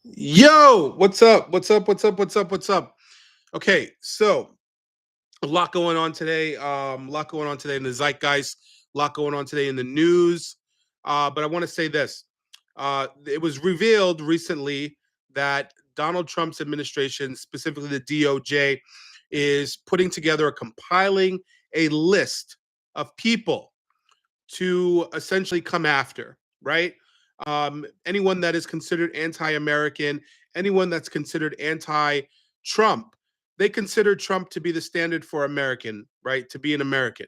Yo, what's up? What's up? What's up? What's up? What's up? Okay, so a lot going on today. A lot going on today in the zeitgeist. A lot going on today in the news. But I want to say this: it was revealed recently that Donald Trump's administration, specifically the DOJ, is putting together or compiling a list of people to essentially come after, right? Anyone that is considered anti American, anyone that's considered anti Trump, they consider Trump to be the standard for American, right? To be an American.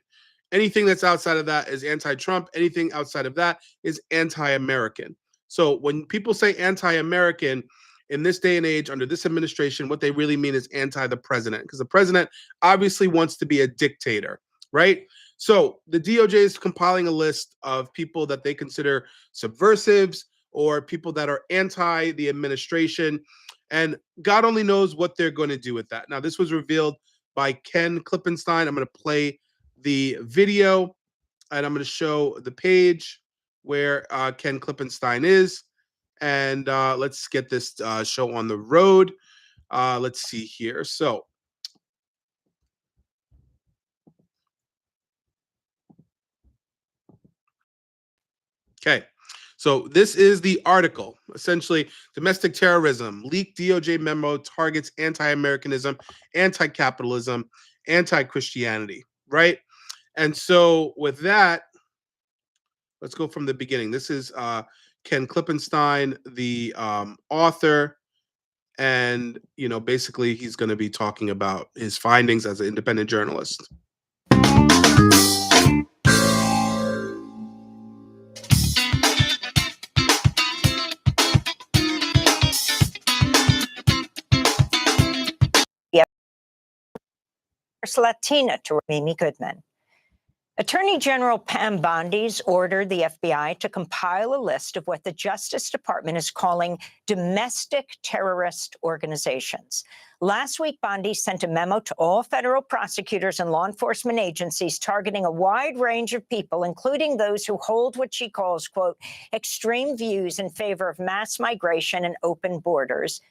Anything that's outside of that is anti Trump. Anything outside of that is anti American. So when people say anti American, in this day and age, under this administration, what they really mean is anti the president, because the president obviously wants to be a dictator, right? So the DOJ is compiling a list of people that they consider subversives or people that are anti the administration. And God only knows what they're going to do with that. Now, this was revealed by Ken Klippenstein. I'm going to play the video and I'm going to show the page where Ken Klippenstein is. And let's get this show on the road. Let's see here. So, okay. So this is the article. Essentially, domestic terrorism, leaked DOJ memo targets anti-Americanism, anti-capitalism, anti-Christianity, right? And so with that, let's go from the beginning. This is Ken Klippenstein, the author, and basically he's going to be talking about his findings as an independent journalist. Latina to Amy Goodman. Attorney General Pam Bondi's ordered the FBI to compile a list of what the Justice Department is calling domestic terrorist organizations. Last week, Bondi sent a memo to all federal prosecutors and law enforcement agencies targeting a wide range of people, including those who hold what she calls, quote, extreme views in favor of mass migration and open borders,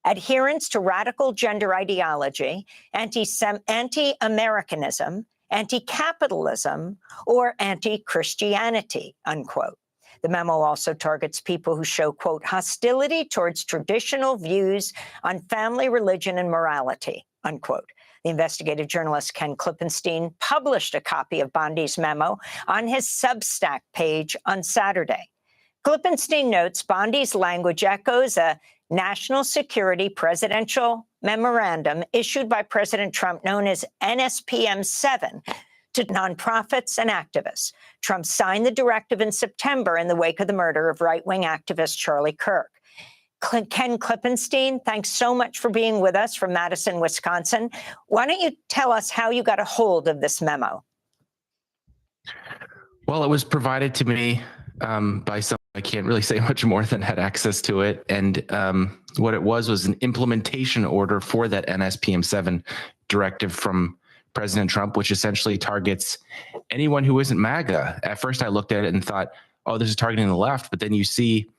adherence to radical gender ideology, anti-Americanism, anti-capitalism, or anti-Christianity, unquote. The memo also targets people who show, quote, hostility towards traditional views on family, religion, and morality, unquote. The investigative journalist Ken Klippenstein published a copy of Bondi's memo on his Substack page on Saturday. Klippenstein notes Bondi's language echoes a national security presidential memorandum issued by President Trump known as NSPM 7 to nonprofits and activists. Trump signed the directive in September in the wake of the murder of right-wing activist Charlie Kirk. Ken Klippenstein, thanks so much for being with us from Madison, Wisconsin. Why don't you tell us how you got a hold of this memo? Well, it was provided to me by someone. I can't really say much more than had access to it. And what it was an implementation order for that NSPM 7 directive from President Trump, which essentially targets anyone who isn't MAGA. At first, I looked at it and thought, oh, this is targeting the left. But then you see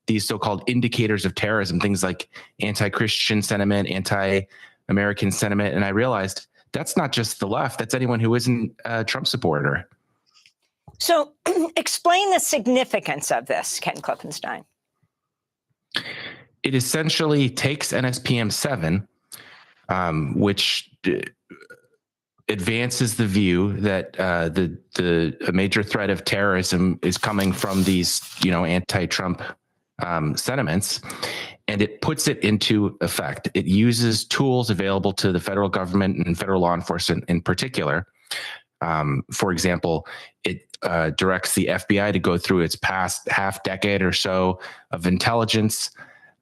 these so-called indicators of terrorism, things like anti-Christian sentiment, anti-American sentiment. And I realized that's not just the left. That's anyone who isn't a Trump supporter. So explain the significance of this, Ken Klippenstein. It essentially takes NSPM 7, which advances the view that a major threat of terrorism is coming from these, anti-Trump sentiments, and it puts it into effect. It uses tools available to the federal government and federal law enforcement in particular. For example, it directs the FBI to go through its past half decade or so of intelligence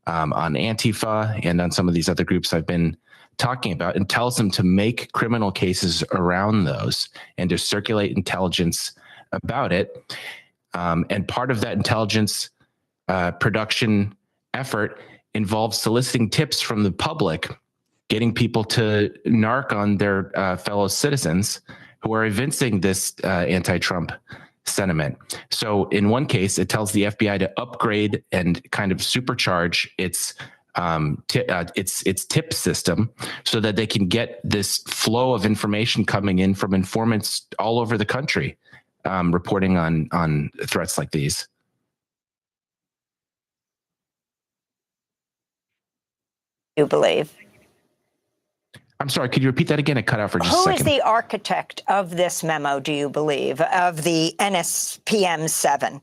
on Antifa and on some of these other groups I've been talking about, and tells them to make criminal cases around those and to circulate intelligence about it. And part of that intelligence production effort involves soliciting tips from the public, getting people to narc on their fellow citizens who are evincing this anti-Trump sentiment. So in one case, it tells the FBI to upgrade and kind of supercharge its tip system so that they can get this flow of information coming in from informants all over the country, reporting on threats like these. You believe? I'm sorry, could you repeat that again? It cut out for just a second. Who is the architect of this memo, do you believe, of the NSPM 7?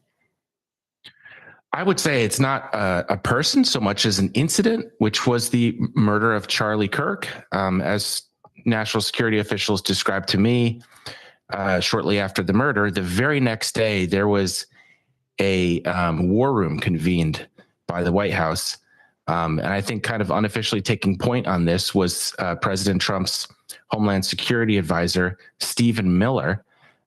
I would say it's not a person so much as an incident, which was the murder of Charlie Kirk. As national security officials described to me shortly after the murder, the very next day, there was a war room convened by the White House. And I think kind of unofficially taking point on this was President Trump's Homeland Security advisor, Stephen Miller.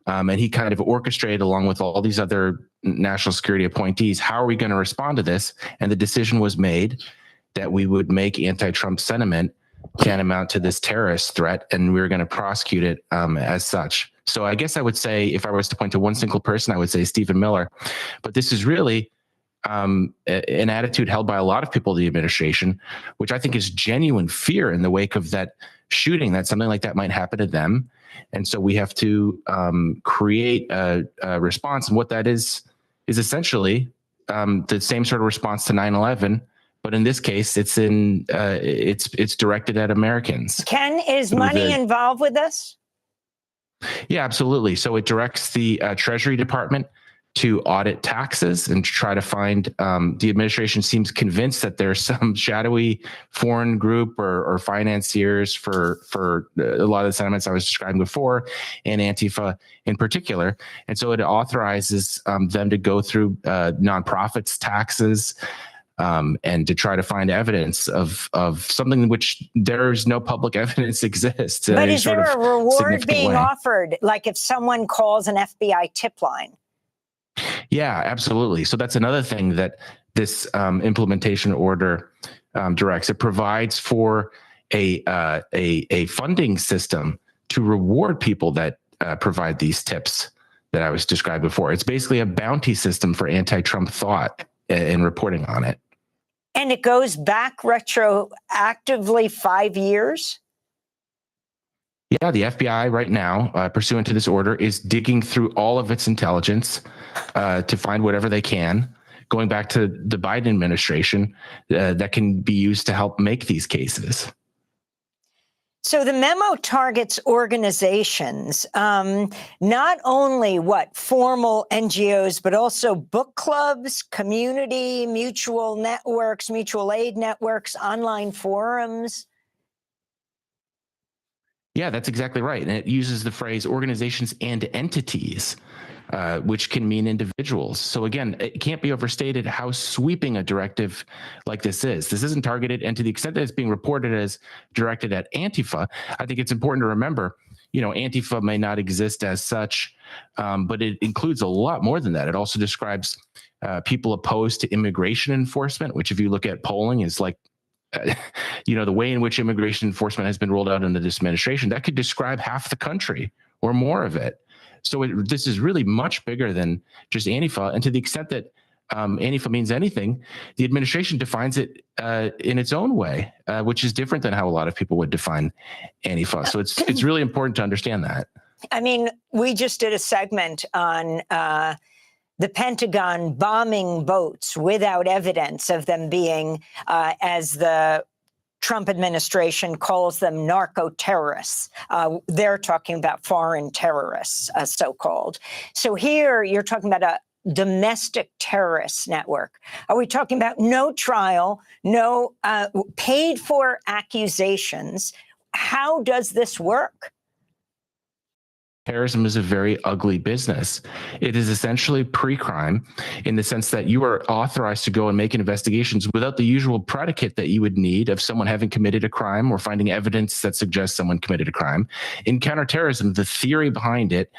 And he kind of orchestrated, along with all these other national security appointees, how are we going to respond to this? And the decision was made that we would make anti-Trump sentiment tantamount to this terrorist threat, and we were going to prosecute it as such. So I guess I would say, if I was to point to one single person, I would say Stephen Miller. But this is really an attitude held by a lot of people in the administration, which I think is genuine fear in the wake of that shooting, that something like that might happen to them. And so we have to create a response. And what that is essentially the same sort of response to 9/11. But in this case, it's directed at Americans. Ken, is money involved with this? Yeah, absolutely. So it directs the Treasury Department to audit taxes and try to find, the administration seems convinced that there's some shadowy foreign group or financiers for a lot of the sentiments I was describing before, and Antifa in particular. And so it authorizes them to go through nonprofits' taxes and to try to find evidence of something which there's no public evidence exists. But is there a reward being offered, like if someone calls an FBI tip line? Yeah, absolutely. So that's another thing that this implementation order directs. It provides for a funding system to reward people that provide these tips that I was described before. It's basically a bounty system for anti-Trump thought and reporting on it. And it goes back retroactively 5 years? Yeah, the FBI right now, pursuant to this order, is digging through all of its intelligence to find whatever they can, going back to the Biden administration, that can be used to help make these cases. So the memo targets organizations, not only formal NGOs, but also book clubs, community, mutual networks, mutual aid networks, online forums. Yeah, that's exactly right. And it uses the phrase organizations and entities, which can mean individuals. So again, it can't be overstated how sweeping a directive like this is. This isn't targeted, and to the extent that it's being reported as directed at Antifa, I think it's important to remember, Antifa may not exist as such, but it includes a lot more than that. It also describes people opposed to immigration enforcement, which if you look at polling is like, the way in which immigration enforcement has been rolled out under this administration, that could describe half the country or more of it. So this is really much bigger than just Antifa. And to the extent that Antifa means anything, the administration defines it in its own way, which is different than how a lot of people would define Antifa. So it's really important to understand that. I mean, we just did a segment on the Pentagon bombing boats without evidence of them being, as the Trump administration calls them, narco-terrorists. They're talking about foreign terrorists, so-called. So here you're talking about a domestic terrorist network. Are we talking about no trial, no paid for accusations? How does this work? Terrorism is a very ugly business. It is essentially pre-crime in the sense that you are authorized to go and make investigations without the usual predicate that you would need of someone having committed a crime or finding evidence that suggests someone committed a crime. In counterterrorism, the theory behind it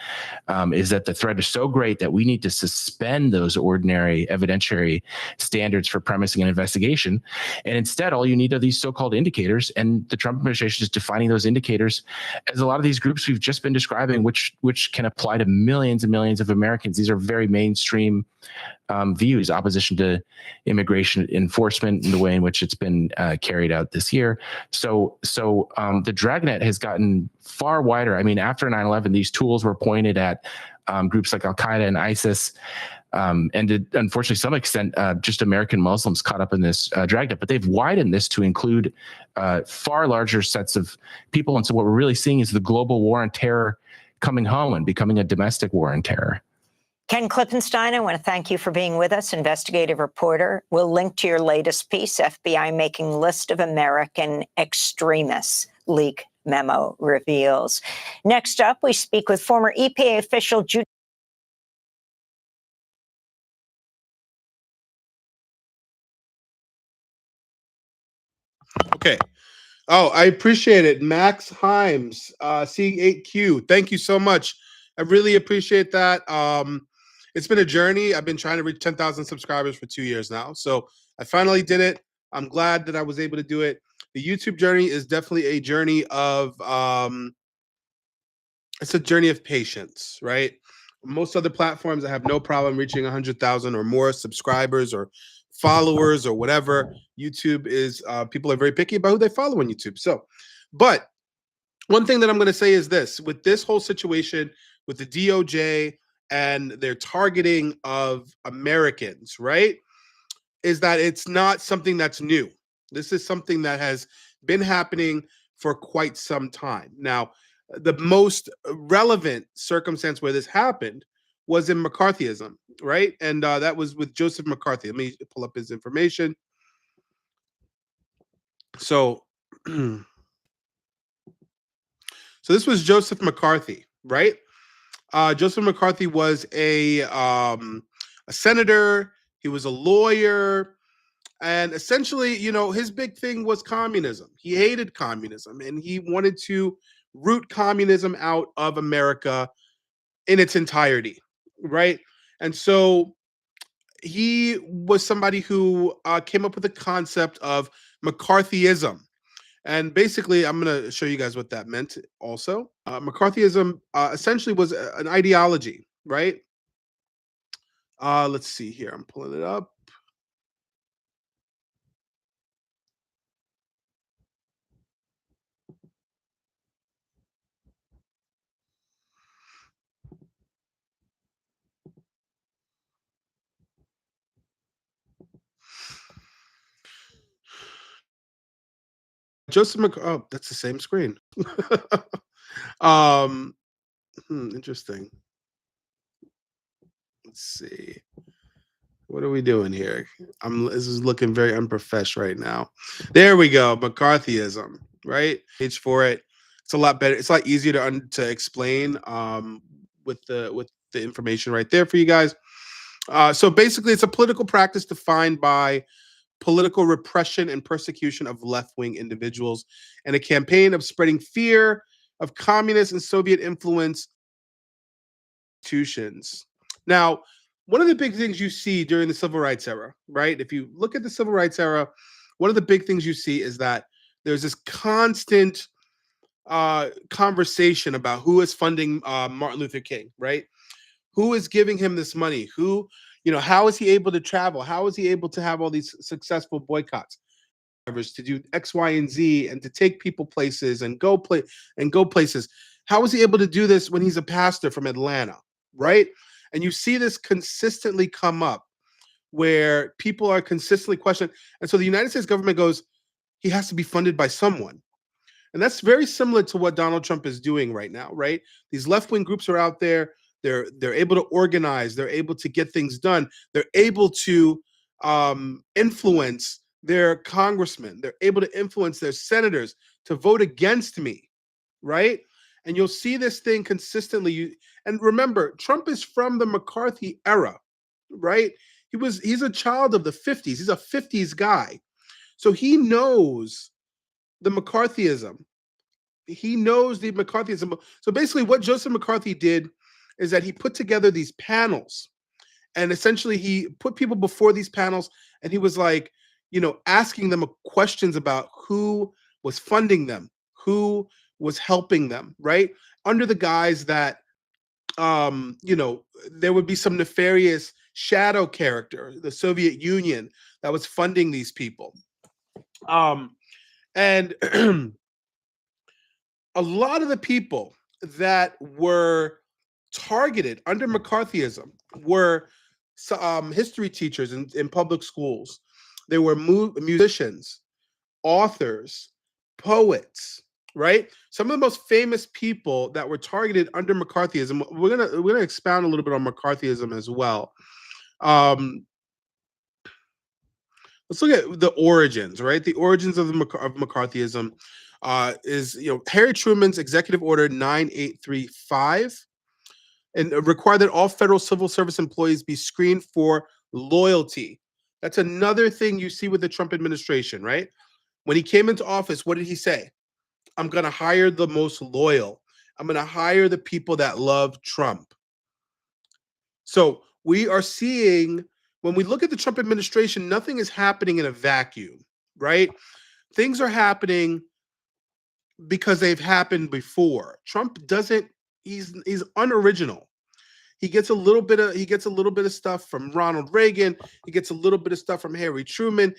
is that the threat is so great that we need to suspend those ordinary evidentiary standards for premising an investigation. And instead, all you need are these so-called indicators. And the Trump administration is defining those indicators as a lot of these groups we've just been describing, which which can apply to millions and millions of Americans. These are very mainstream views, opposition to immigration enforcement in the way in which it's been carried out this year. So the dragnet has gotten far wider. I mean, after 9/11, these tools were pointed at groups like Al-Qaeda and ISIS, and unfortunately, to some extent, just American Muslims caught up in this dragnet. But they've widened this to include far larger sets of people. And so what we're really seeing is the global war on terror coming home and becoming a domestic war on terror. Ken Klippenstein, I want to thank you for being with us, investigative reporter. We'll link to your latest piece, FBI Making List of American Extremists, Leak Memo Reveals. Next up, we speak with former EPA official Judy. Okay. Oh, I appreciate it. Max Himes, C8Q. Thank you so much. I really appreciate that. It's been a journey. I've been trying to reach 10,000 subscribers for 2 years now. So I finally did it. I'm glad that I was able to do it. The YouTube journey is definitely a journey of it's a journey of patience, right? Most other platforms, I have no problem reaching 100,000 or more subscribers or followers or whatever. YouTube is people are very picky about who they follow on YouTube. So, but one thing that I'm going to say is this: with this whole situation with the DOJ and their targeting of Americans, right, is that it's not something that's new. This is something that has been happening for quite some time. Now, the most relevant circumstance where this happened was in McCarthyism, right? And that was with Joseph McCarthy. Let me pull up his information. So, so this was Joseph McCarthy, right? Joseph McCarthy was a senator. He was a lawyer. And essentially, you know, his big thing was communism. He hated communism, and he wanted to root communism out of America in its entirety, right? And so he was somebody who came up with the concept of McCarthyism. And basically, I'm going to show you guys what that meant also. McCarthyism essentially was an ideology, right? Let's see here. I'm pulling it up. Joseph oh, that's the same screen. Interesting. Let's see. What are we doing here? This is looking very unprofessional right now. There we go. McCarthyism, right? Page for it. It's a lot better. It's a lot easier to explain with the information right there for you guys. So basically, it's a political practice defined by political repression and persecution of left-wing individuals, and a campaign of spreading fear of communist and Soviet influence institutions. Now, one of the big things you see during the civil rights era, right? If you look at the civil rights era, one of the big things you see is that there's this constant conversation about who is funding Martin Luther King, right? Who is giving him this money? Who, you know, how is he able to travel? How is he able to have all these successful boycotts? To do X, Y, and Z, and to take people places and go places. How is he able to do this when he's a pastor from Atlanta, right? And you see this consistently come up where people are consistently questioned. And so the United States government goes, he has to be funded by someone. And that's very similar to what Donald Trump is doing right now, right? These left-wing groups are out there. They're able to organize. They're able to get things done. They're able to influence their congressmen. They're able to influence their senators to vote against me, right? And you'll see this thing consistently. And remember, Trump is from the McCarthy era, right? He's a child of the 50s. He's a 50s guy. So he knows the McCarthyism. He knows the McCarthyism. So basically what Joseph McCarthy did is that he put together these panels, and essentially he put people before these panels, and he was like, you know, asking them questions about who was funding them, who was helping them, right? Under the guise that there would be some nefarious shadow character, the Soviet Union, that was funding these people. And a lot of the people that were targeted under McCarthyism were history teachers in public schools. They were musicians, authors, poets, right? Some of the most famous people that were targeted under McCarthyism. We're gonna expound a little bit on McCarthyism as well. Let's look at the origins, right? The origins of McCarthyism is Harry Truman's Executive Order 9835, and required that all federal civil service employees be screened for loyalty. That's another thing you see with the Trump administration, right? When he came into office, what did he say? I'm going to hire the most loyal. I'm going to hire the people that love Trump. So we are seeing, when we look at the Trump administration, nothing is happening in a vacuum, right? Things are happening because they've happened before. Trump doesn't, he's unoriginal. He gets a little bit of stuff from Ronald Reagan. He gets a little bit of stuff from Harry Truman.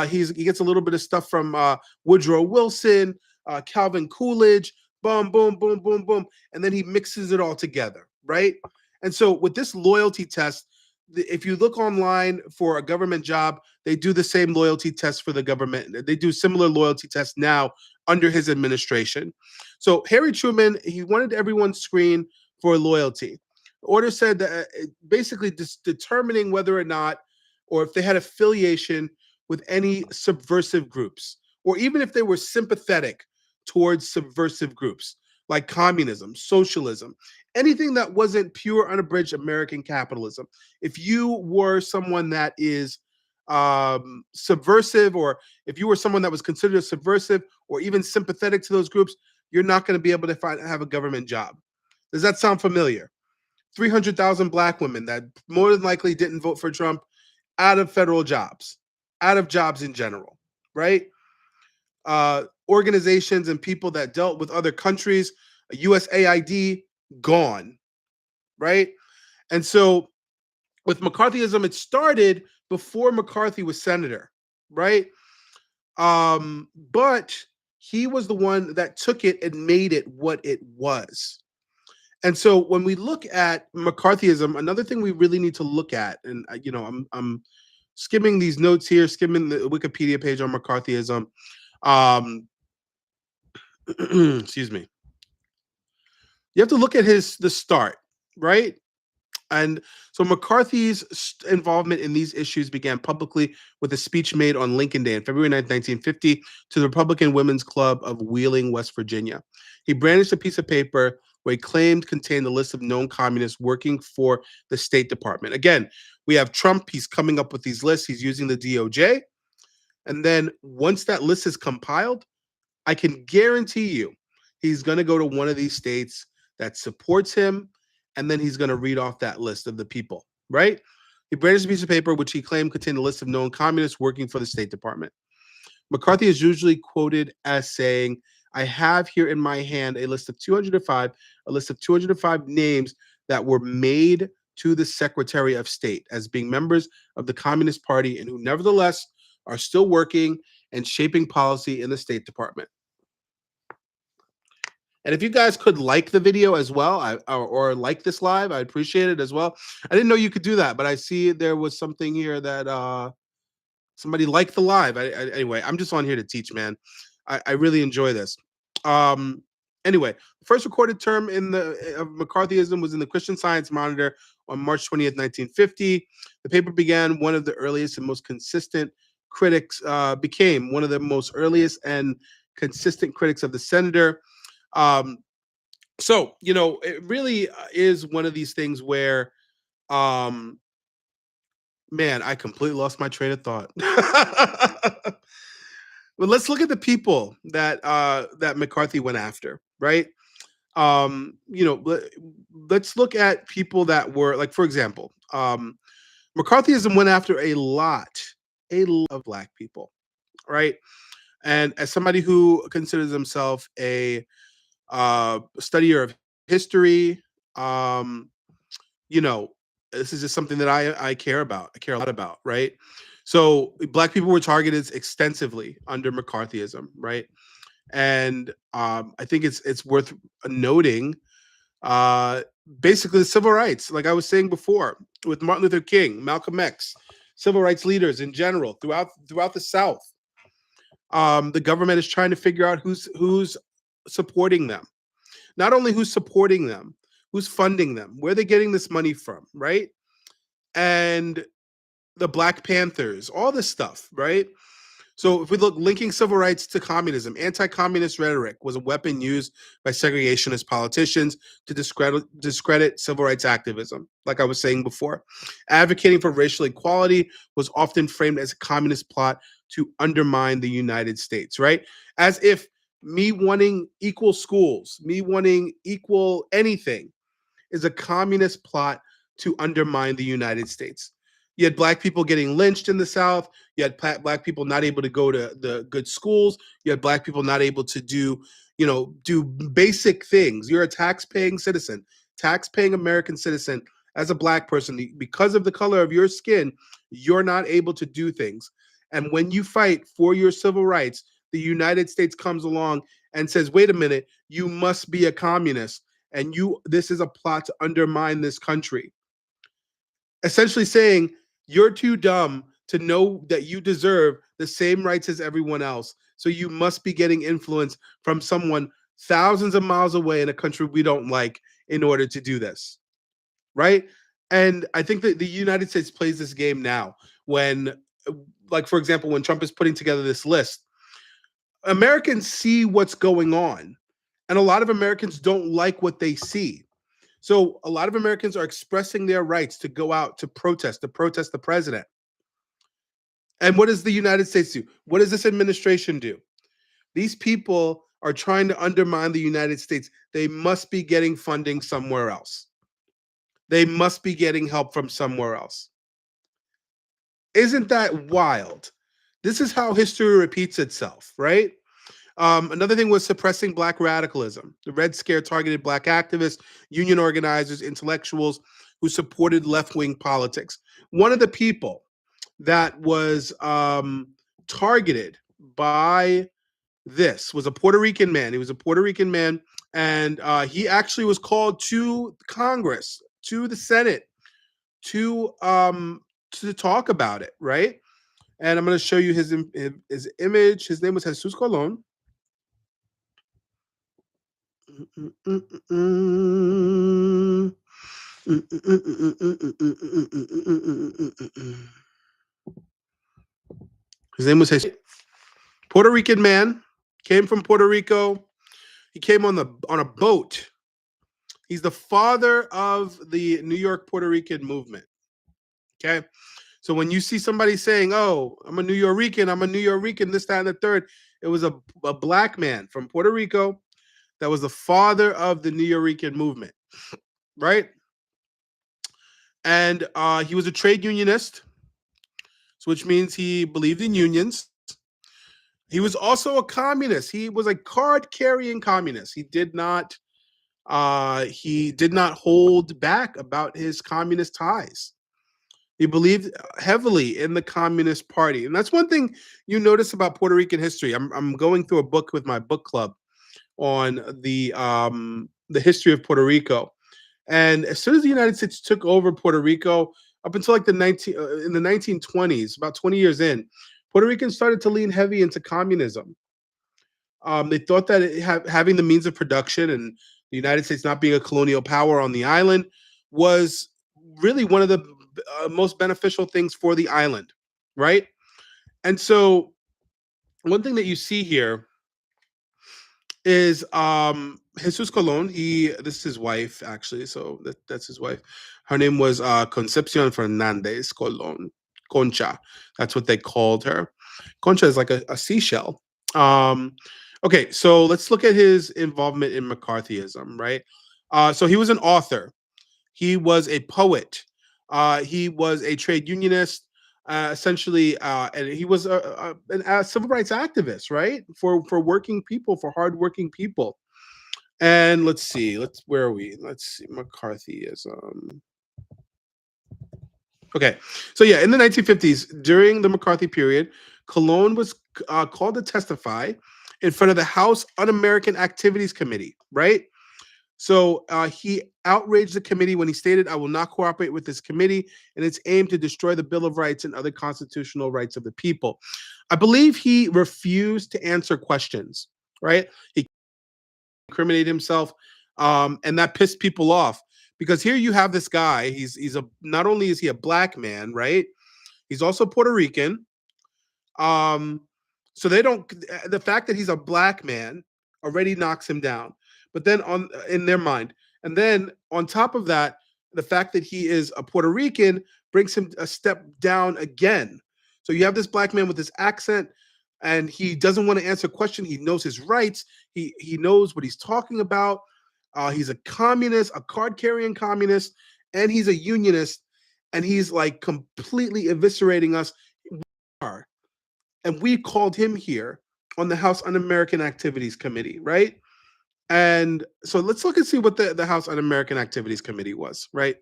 He gets a little bit of stuff from Woodrow Wilson, Calvin Coolidge. Boom, boom, boom, boom, boom, and then he mixes it all together, right? And so with this loyalty test, if you look online for a government job, they do the same loyalty test for the government. They do similar loyalty tests now under his administration. So Harry Truman, he wanted everyone screened for loyalty. The order said that basically determining whether or not, or if they had affiliation with any subversive groups, or even if they were sympathetic towards subversive groups like communism, socialism, anything that wasn't pure, unabridged American capitalism. If you were someone that is subversive, or if you were someone that was considered subversive or even sympathetic to those groups, you're not going to be able to have a government job. Does that sound familiar? 300,000 black women that more than likely didn't vote for Trump out of federal jobs, out of jobs in general, right? Organizations and people that dealt with other countries, USAID, gone, right? And so with McCarthyism, it started before McCarthy was senator, right? But he was the one that took it and made it what it was. And so when we look at McCarthyism, another thing we really need to look at, and I'm skimming these notes here, skimming the Wikipedia page on McCarthyism. Excuse me. You have to look at the start, right? And so McCarthy's involvement in these issues began publicly with a speech made on Lincoln Day on February 9, 1950, to the Republican Women's Club of Wheeling, West Virginia. He brandished a piece of paper where he claimed contained the list of known communists working for the State Department. Again, we have Trump. He's coming up with these lists. He's using the DOJ. And then once that list is compiled, I can guarantee you he's going to go to one of these states that supports him, and then he's going to read off that list of the people, right? He brandished a piece of paper which he claimed contained a list of known communists working for the State Department. McCarthy is usually quoted as saying, I have here in my hand a list of 205 names that were made to the Secretary of State as being members of the Communist Party and who nevertheless are still working and shaping policy in the State Department. And if you guys could like the video as well, or like this live, I'd appreciate it as well. I didn't know you could do that, but I see there was something here that somebody liked the live. Anyway, I'm just on here to teach, man. I really enjoy this. Anyway, the first recorded term of McCarthyism was in the Christian Science Monitor on March 20th, 1950. The paper became one of the earliest and most consistent critics of the senator. So, it really is one of these things where, man, I completely lost my train of thought. But let's look at the people that McCarthy went after, right? Let's look at people that were, like, for example, McCarthyism went after a lot of black people, right? And as somebody who considers himself a studier of history, You know, this is just something that I care about. I care a lot about, right? So black people were targeted extensively under McCarthyism, right? And I think it's worth noting, uh, basically civil rights, like I was saying before, with Martin Luther King, Malcolm X, civil rights leaders in general throughout the South. The government is trying to figure out who's supporting them. Not only who's supporting them, who's funding them, where they're getting this money from, right? And the Black Panthers, all this stuff, right? So if we look, linking civil rights to communism, anti-communist rhetoric was a weapon used by segregationist politicians to discredit civil rights activism, like I was saying before. Advocating for racial equality was often framed as a communist plot to undermine the United States, right? As if me wanting equal schools, me wanting equal anything is a communist plot to undermine the United States. You had black people getting lynched in the South. You had black people not able to go to the good schools. You had black people not able to do basic things. You're a tax-paying citizen, tax-paying American citizen. As a black person, because of the color of your skin, you're not able to do things. And when you fight for your civil rights, the United States comes along and says, wait a minute, you must be a communist. And this is a plot to undermine this country. Essentially saying, you're too dumb to know that you deserve the same rights as everyone else. So you must be getting influence from someone thousands of miles away in a country we don't like in order to do this. Right? And I think that the United States plays this game now when, like, for example, when Trump is putting together this list, Americans see what's going on. And a lot of Americans don't like what they see. So a lot of Americans are expressing their rights to go out to protest the president. And what does the United States do? What does this administration do? These people are trying to undermine the United States. They must be getting funding somewhere else. They must be getting help from somewhere else. Isn't that wild? This is how history repeats itself, right? Another thing was suppressing Black radicalism. The Red Scare targeted Black activists, union organizers, intellectuals who supported left-wing politics. One of the people that was targeted by this was a Puerto Rican man. He was a Puerto Rican man, and he actually was called to Congress, to the Senate, to talk about it, right? And I'm going to show you his image. His name was Jesus Colon. His name was Jesus. Puerto Rican man, came from Puerto Rico. He came on a boat. He's the father of the New York Puerto Rican movement. Okay. So when you see somebody saying, oh, I'm a New Yorker, this, that, and the third, it was a black man from Puerto Rico that was the father of the New Yorker movement, right? And he was a trade unionist, which means he believed in unions. He was also a communist. He was a card-carrying communist. He did not hold back about his communist ties. He believed heavily in the Communist Party. And that's one thing you notice about Puerto Rican history. I'm going through a book with my book club on the history of Puerto Rico. And as soon as the United States took over Puerto Rico, up until like in the 1920s, about 20 years in, Puerto Ricans started to lean heavy into communism. They thought that having the means of production and the United States not being a colonial power on the island was really one of the most beneficial things for the island, right? And so one thing that you see here is Jesus Colon. This is his wife, actually. So that's his wife. Her name was Concepcion Fernandez Colon. Concha. That's what they called her. Concha is like a seashell. Okay, so let's look at his involvement in McCarthyism, right? So he was an author. He was a poet. He was a trade unionist, essentially, and he was a civil rights activist, right? For working people, for hardworking people. And let's see, where are we? Let's see, McCarthy is okay. So yeah, in the 1950s, during the McCarthy period, Cologne was called to testify in front of the House Un-American Activities Committee, right? So he outraged the committee when he stated, "I will not cooperate with this committee and its aim to destroy the Bill of Rights and other constitutional rights of the people." I believe he refused to answer questions, right? He incriminated himself, and that pissed people off because here you have this guy. He's a not only is he a black man, right? He's also Puerto Rican. Um, so they don't the fact that he's a black man already knocks him down. But then on in their mind, and then on top of that, the fact that he is a Puerto Rican brings him a step down again. So you have this black man with this accent, and he doesn't want to answer a question. He knows his rights. He knows what he's talking about. He's a communist, a card carrying communist, and he's a unionist, and he's like completely eviscerating us. And we called him here on the House Un-American Activities Committee, right? And so let's look and see what the House Un-American Activities Committee was, right?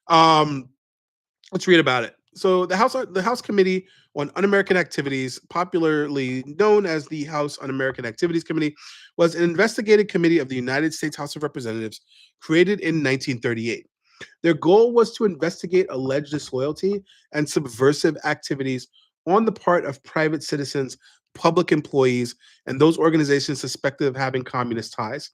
Let's read about it. So the House Committee on Un-American Activities, popularly known as the House Un-American Activities Committee, was an investigative committee of the United States House of Representatives created in 1938. Their goal was to investigate alleged disloyalty and subversive activities on the part of private citizens, public employees, and those organizations suspected of having communist ties.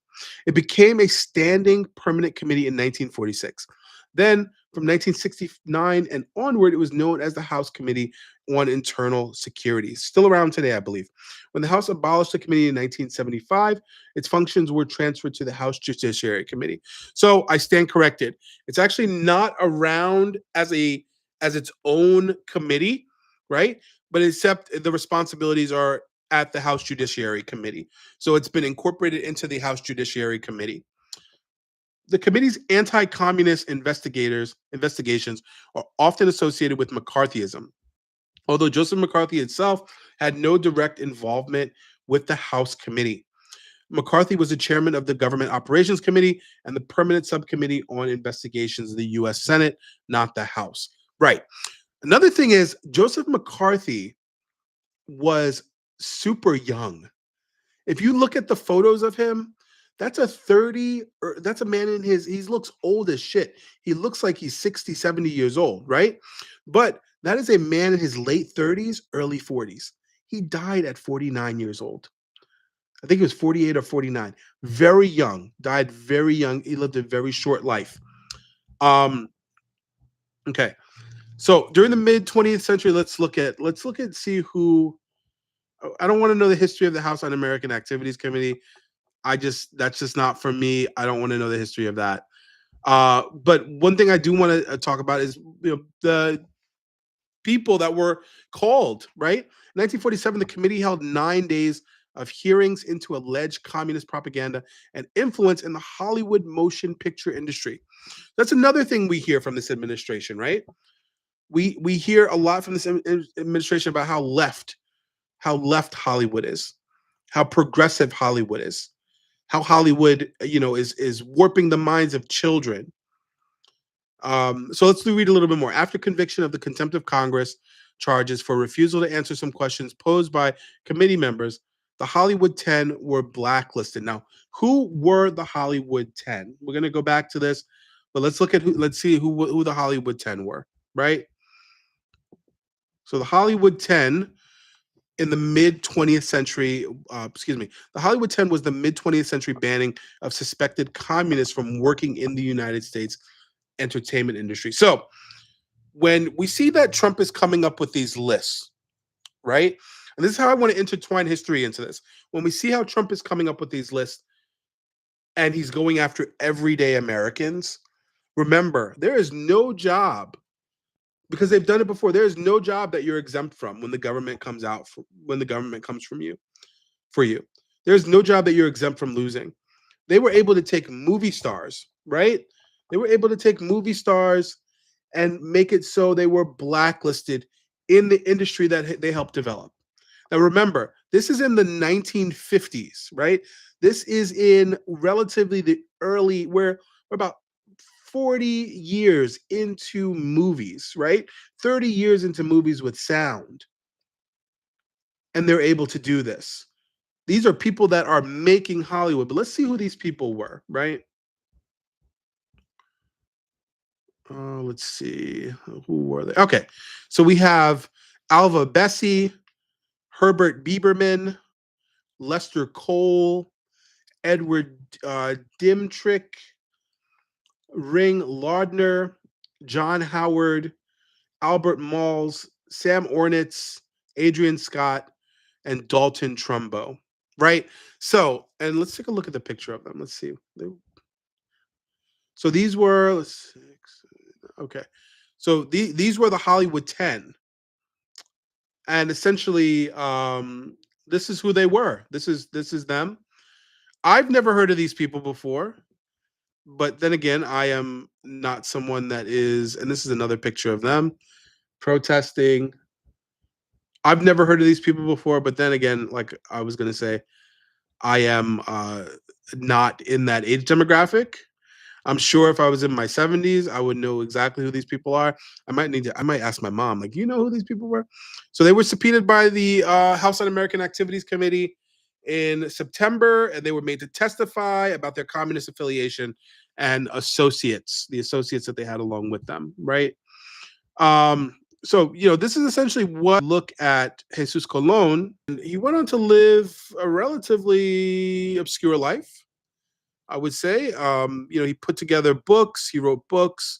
It became a standing permanent committee in 1946. Then, from 1969 and onward, it was known as the House Committee on Internal Security, still around today, I believe. When the House abolished the committee in 1975, its functions were transferred to the House Judiciary Committee. So I stand corrected. It's actually not around as its own committee, right? But except the responsibilities are at the House Judiciary Committee. So it's been incorporated into the House Judiciary Committee. The committee's anti-communist investigations are often associated with McCarthyism, although Joseph McCarthy itself had no direct involvement with the House Committee. McCarthy was the chairman of the Government Operations Committee and the permanent subcommittee on investigations of the U.S. Senate, not the House. Right. Another thing is Joseph McCarthy was super young. If you look at the photos of him, that's a man in he looks old as shit. He looks like he's 60, 70 years old, right? But that is a man in his late 30s, early 40s. He died at 49 years old. I think he was 48 or 49. Very young, died very young. He lived a very short life. Okay. So during the mid 20th century, let's look at see who. I don't want to know the history of the House Un-American Activities Committee. That's just not for me. I don't want to know the history of that. But one thing I do want to talk about is the people that were called, right? In 1947, the committee held 9 days of hearings into alleged communist propaganda and influence in the Hollywood motion picture industry. That's another thing we hear from this administration, right? We hear a lot from this administration about how left Hollywood is, how progressive Hollywood is, how Hollywood, is warping the minds of children. So let's read a little bit more. After conviction of the contempt of Congress charges for refusal to answer some questions posed by committee members, the Hollywood 10 were blacklisted. Now, who were the Hollywood 10? We're going to go back to this, but let's see who the Hollywood 10 were, right? So the Hollywood 10 in the mid 20th century, the Hollywood 10 was the mid 20th century banning of suspected communists from working in the United States entertainment industry. So when we see that Trump is coming up with these lists, right? And this is how I want to intertwine history into this. When we see how Trump is coming up with these lists and he's going after everyday Americans, remember, there is no job, because they've done it before. There is no job that you're exempt from when the government comes for you. There's no job that you're exempt from losing. They were able to take movie stars, right? They were able to take movie stars and make it so they were blacklisted in the industry that they helped develop. Now, remember, this is in the 1950s, right? This is in relatively the early, we're about 40 years into movies, right? 30 years into movies with sound. And they're able to do this. These are people that are making Hollywood. But let's see who these people were, right? Let's see. Who were they? Okay. So we have Alva Bessie, Herbert Bieberman, Lester Cole, Edward Dimtrick, Ring Laudner, John Howard, Albert Malls, Sam Ornitz, Adrian Scott, and Dalton Trumbo, right? So, and let's take a look at the picture of them. Let's see. So these were, okay. So these were the Hollywood 10. And essentially, this is who they were. This is them. I've never heard of these people before. But then again, I am not someone that is, and this is another picture of them protesting. I've never heard of these people before, but then again, like I was going to say, I am not in that age demographic. I'm sure if I was in my 70s, I would know exactly who these people are. I might ask my mom, like, you know who these people were? So they were subpoenaed by the House Un-American Activities Committee in September, and they were made to testify about their communist affiliation and the associates that they had along with them, right? So, this is essentially what look at Jesus Colon. He went on to live a relatively obscure life, I would say. He put together books. He wrote books.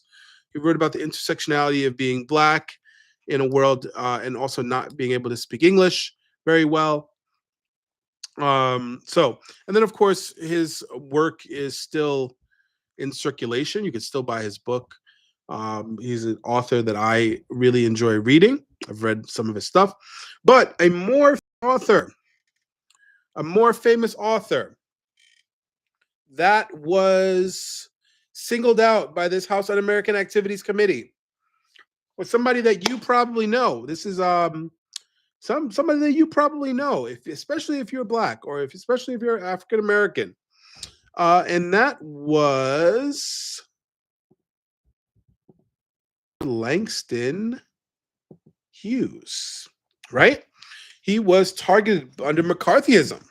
He wrote about the intersectionality of being Black in a world and also not being able to speak English very well. And then, of course, his work is still in circulation. You can still buy his book. He's an author that I really enjoy reading. I've read some of his stuff. But a more famous author that was singled out by this House Un-American Activities Committee was somebody that you probably know. This is somebody that you probably know, especially if you're Black or especially if you're African American. And that was Langston Hughes, right? He was targeted under McCarthyism.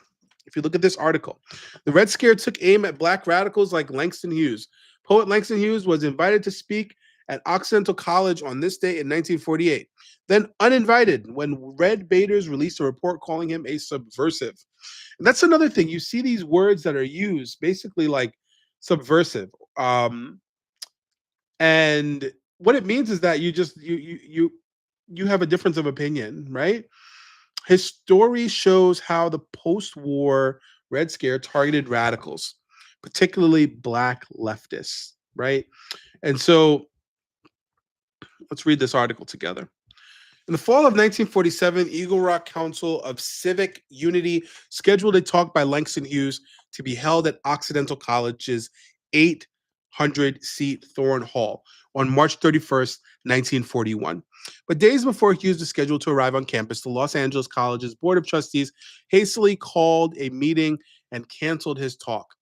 If you look at this article, the Red Scare took aim at Black radicals like Langston Hughes. Poet Langston Hughes was invited to speak at Occidental College on this day in 1948, then uninvited when Red Baiters released a report calling him a subversive. And that's another thing. You see these words that are used, basically like subversive. And what it means is that you have a difference of opinion, right? His story shows how the post-war Red Scare targeted radicals, particularly Black leftists, right? And so let's read this article together. In the fall of 1947, Eagle Rock Council of Civic Unity scheduled a talk by Langston Hughes to be held at Occidental College's 800-seat Thorne Hall on March 31st, 1941. But days before Hughes was scheduled to arrive on campus, the Los Angeles College's Board of Trustees hastily called a meeting and canceled his talk.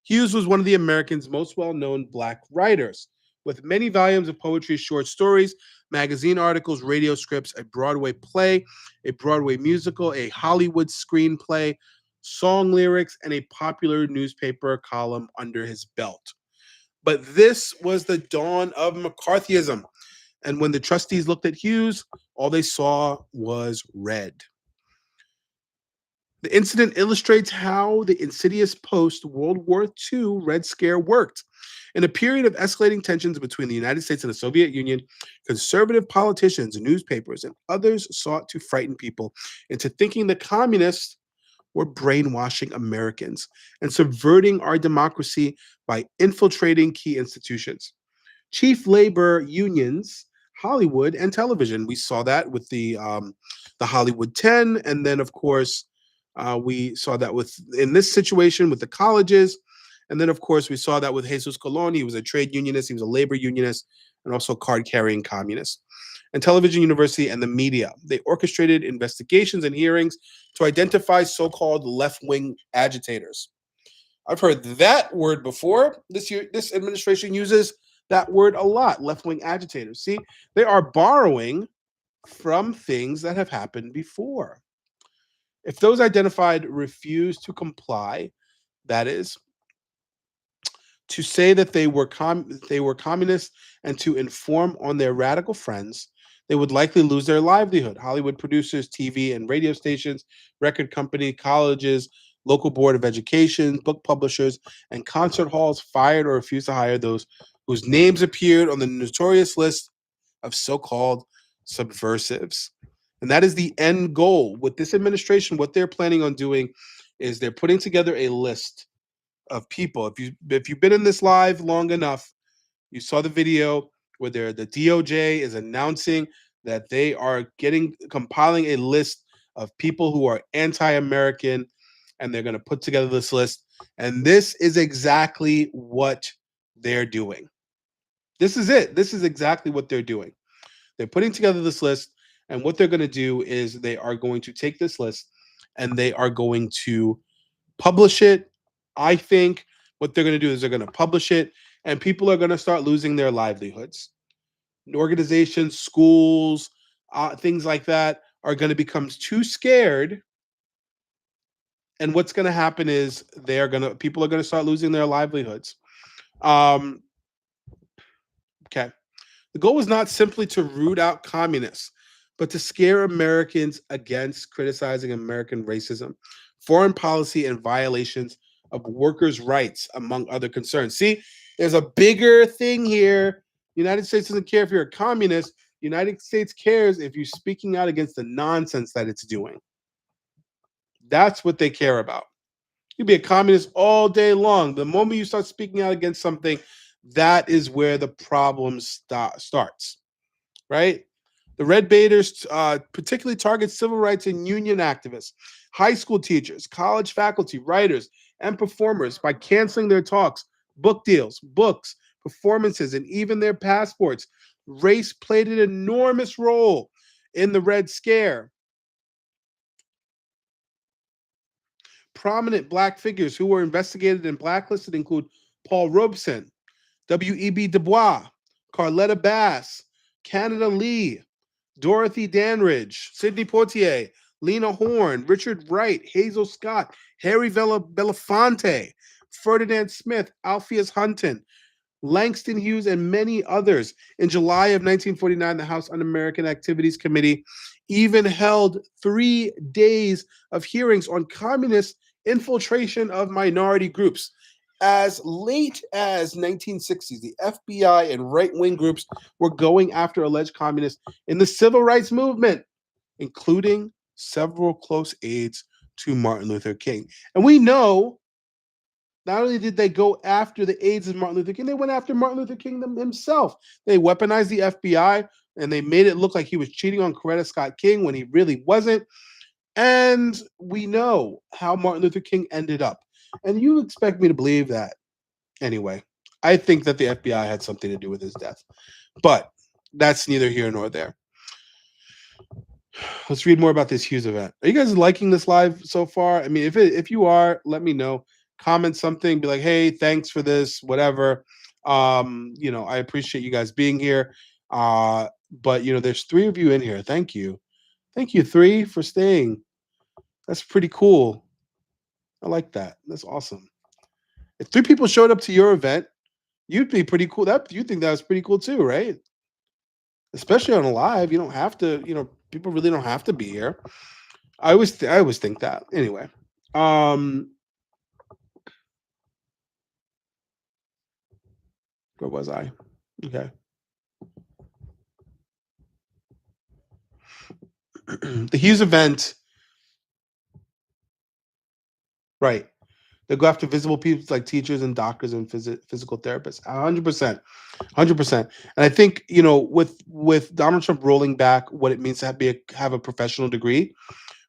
Hughes was one of the Americans' most well-known Black writers, with many volumes of poetry, short stories, magazine articles, radio scripts, a Broadway play, a Broadway musical, a Hollywood screenplay, song lyrics, and a popular newspaper column under his belt. But this was the dawn of McCarthyism. And when the trustees looked at Hughes, all they saw was red. The incident illustrates how the insidious post-World War II Red Scare worked. In a period of escalating tensions between the United States and the Soviet Union, conservative politicians, newspapers, and others sought to frighten people into thinking the communists were brainwashing Americans and subverting our democracy by infiltrating key institutions. Chief labor unions, Hollywood, and television. We saw that with the Hollywood 10, and then of course we saw that in this situation with the colleges, and then of course we saw that with Jesus Colon. He was a trade unionist, he was a labor unionist, and also card-carrying communist. and television university and the media. They orchestrated investigations and hearings to identify so-called left-wing agitators. I've heard that word before. This administration uses that word a lot, left-wing agitators. See, they are borrowing from things that have happened before. If those identified refuse to comply, that is, to say that they were communists and to inform on their radical friends, they would likely lose their livelihood. Hollywood producers, TV and radio stations, record company, colleges, local board of education, book publishers, and concert halls fired or refused to hire those whose names appeared on the notorious list of so-called subversives. And that is the end goal. With this administration, what they're planning on doing is they're putting together a list of people. If you've been in this live long enough, you saw the video where the DOJ is announcing that they are compiling a list of people who are anti-American, and they're going to put together this list. And this is exactly what they're doing. This is it. This is exactly what they're doing. They're putting together this list, and what they're going to do is they are going to take this list and they are going to publish it. I think what they're going to do is they're going to publish it, and people are going to start losing their livelihoods. Organizations, schools, things like that are going to become too scared. And what's going to happen is people are going to start losing their livelihoods. Okay. The goal was not simply to root out communists, but to scare Americans against criticizing American racism, foreign policy, and violations of workers' rights, among other concerns. See, there's a bigger thing here. The United States doesn't care if you're a communist. The United States cares if you're speaking out against the nonsense that it's doing. That's what they care about. You can be a communist all day long. The moment you start speaking out against something, that is where the problem starts, right? The red baiters particularly target civil rights and union activists, high school teachers, college faculty, writers, and performers by canceling their talks, book deals, books, performances, and even their passports. Race played an enormous role in the Red Scare. Prominent Black figures who were investigated and blacklisted include Paul Robeson, W.E.B. Du Bois, Carletta Bass, Canada Lee, Dorothy Dandridge, Sidney Poitier, Lena Horne, Richard Wright, Hazel Scott, Harry Belafonte, Ferdinand Smith, Alpheus Hunton, Langston Hughes, and many others. In July of 1949, the House Un-American Activities Committee even held 3 days of hearings on communist infiltration of minority groups. As late as 1960s, the FBI and right-wing groups were going after alleged communists in the civil rights movement, including several close aides to Martin Luther King. And we know not only did they go after the aides of Martin Luther King, they went after Martin Luther King himself. They weaponized the FBI, and they made it look like he was cheating on Coretta Scott King when he really wasn't. And we know how Martin Luther King ended up. And you expect me to believe that? Anyway, I think that the FBI had something to do with his death. But that's neither here nor there. Let's read more about this Hughes event. Are you guys liking this live so far? I mean, if you are, let me know. Comment something, be like, hey, thanks for this, whatever. I appreciate you guys being here. But there's 3 of you in here. Thank you. Thank you, 3, for staying. That's pretty cool. I like that. That's awesome. If 3 people showed up to your event, you'd be pretty cool. You think that was pretty cool too, right? Especially on a live, you don't have to. People really don't have to be here. I always think that. Anyway, where was I? Okay. The Hughes event, right? They go after visible people like teachers and doctors and physical therapists. 100%, 100%. And I think with Donald Trump rolling back what it means to have a professional degree,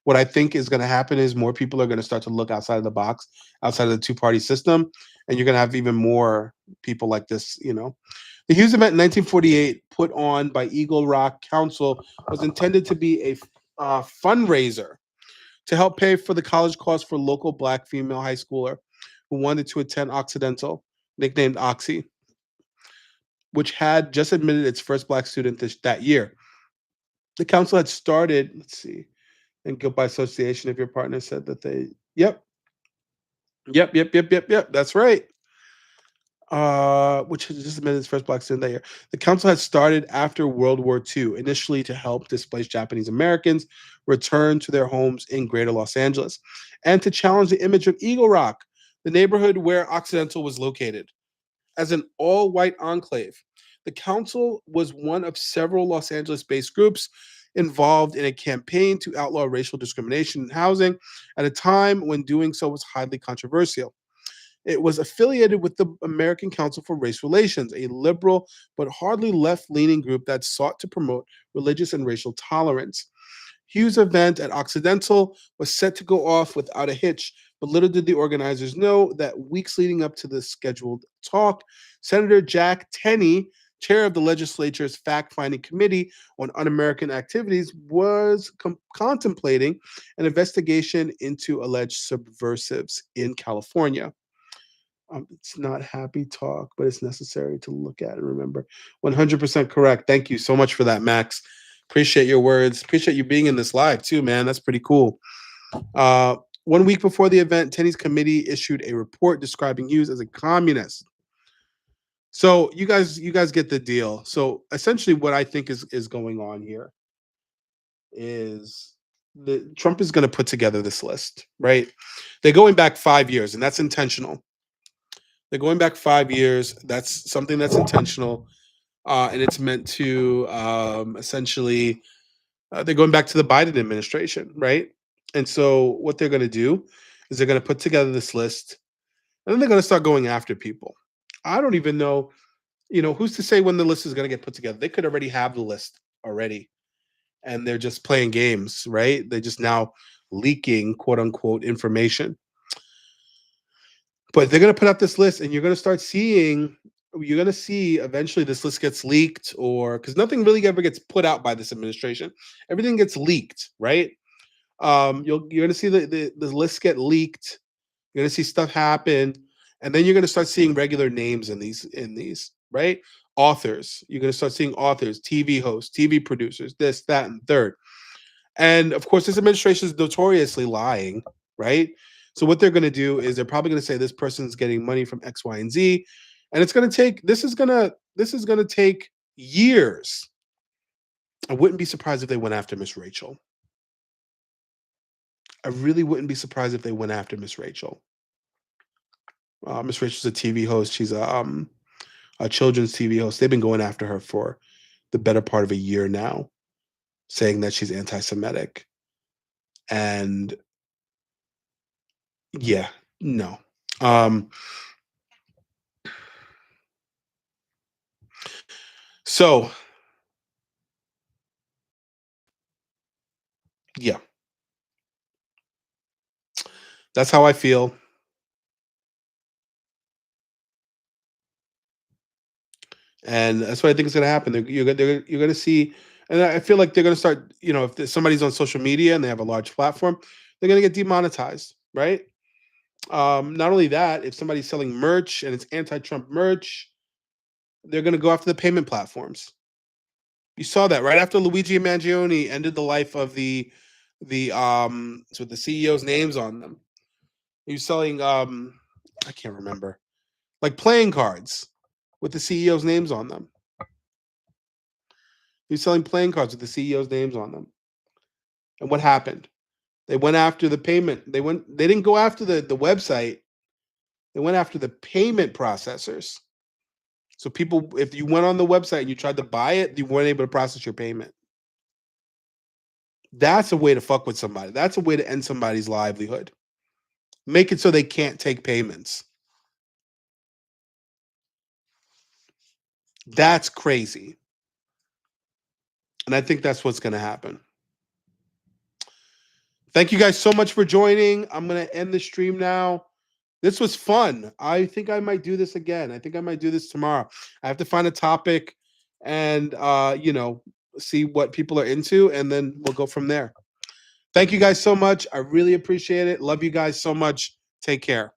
what I think is going to happen is more people are going to start to look outside of the box, outside of the 2-party system, and you're going to have even more people like this. The Hughes event in 1948, put on by Eagle Rock Council, was intended to be a fundraiser to help pay for the college costs for local black female high schooler who wanted to attend Occidental, nicknamed Oxy, which had just admitted its first black student that year. The council had started, let's see, and guilt by association if your partner said that they, yep, that's right. Which has just admitted its first black student that year. The council had started after World War II, initially to help displaced Japanese Americans return to their homes in greater Los Angeles and to challenge the image of Eagle Rock, the neighborhood where Occidental was located, as an all-white enclave. The council was one of several Los Angeles-based groups involved in a campaign to outlaw racial discrimination in housing at a time when doing so was highly controversial. It was affiliated with the American Council for Race Relations, a liberal but hardly left-leaning group that sought to promote religious and racial tolerance. Hughes' event at Occidental was set to go off without a hitch, but little did the organizers know that weeks leading up to the scheduled talk, Senator Jack Tenney, chair of the legislature's fact-finding committee on un-American activities, was contemplating an investigation into alleged subversives in California. It's not happy talk, but it's necessary to look at and remember. 100% correct. Thank you so much for that, Max. Appreciate your words. Appreciate you being in this live too, man. That's pretty cool. 1 week before the event, Tenney's committee issued a report describing Hughes as a communist. So you guys get the deal. So essentially, what I think is going on here is Trump is going to put together this list, right? They're going back 5 years, and that's intentional. They're going back 5 years. That's something that's intentional, and it's meant to essentially. They're going back to the Biden administration, right? And so what they're going to do is they're going to put together this list, and then they're going to start going after people. I don't even know, who's to say when the list is going to get put together? They could already have the list already, and they're just playing games, right? They're just now leaking, quote unquote, information. But they're going to put out this list, and you're going to see eventually this list gets leaked, or because nothing really ever gets put out by this administration. Everything gets leaked, right? You're going to see the list get leaked. You're going to see stuff happen, and then you're going to start seeing regular names in these, right? Authors. You're going to start seeing authors, TV hosts, TV producers, this, that, and third. And of course, this administration is notoriously lying, right? So what they're going to do is they're probably going to say this person's getting money from X, Y, and Z, and it's going to take. This is going to take years. I wouldn't be surprised if they went after Miss Rachel. I really wouldn't be surprised if they went after Miss Rachel. Miss Rachel's a TV host. She's a children's TV host. They've been going after her for the better part of a year now, saying that she's anti-Semitic. And yeah, no. So yeah, that's how I feel. And that's what I think is going to happen. You're going to see, and I feel like they're going to start. If somebody's on social media and they have a large platform, they're going to get demonetized, right? Not only that, if somebody's selling merch and it's anti-Trump merch, they're going to go after the payment platforms. You saw that right after Luigi Mangione ended the life of the so the CEO's names on them. He was selling I can't remember, like playing cards with the CEO's names on them. He was selling playing cards with the CEO's names on them. And what happened? They went after the payment. They didn't go after the website. They went after the payment processors. So people, if you went on the website and you tried to buy it, you weren't able to process your payment. That's a way to fuck with somebody. That's a way to end somebody's livelihood. Make it so they can't take payments. That's crazy. And I think that's what's going to happen. Thank you guys so much for joining. I'm going to end the stream now. This was fun. I think I might do this again. I think I might do this tomorrow. I have to find a topic and see what people are into, and then we'll go from there. Thank you guys so much. I really appreciate it. Love you guys so much. Take care.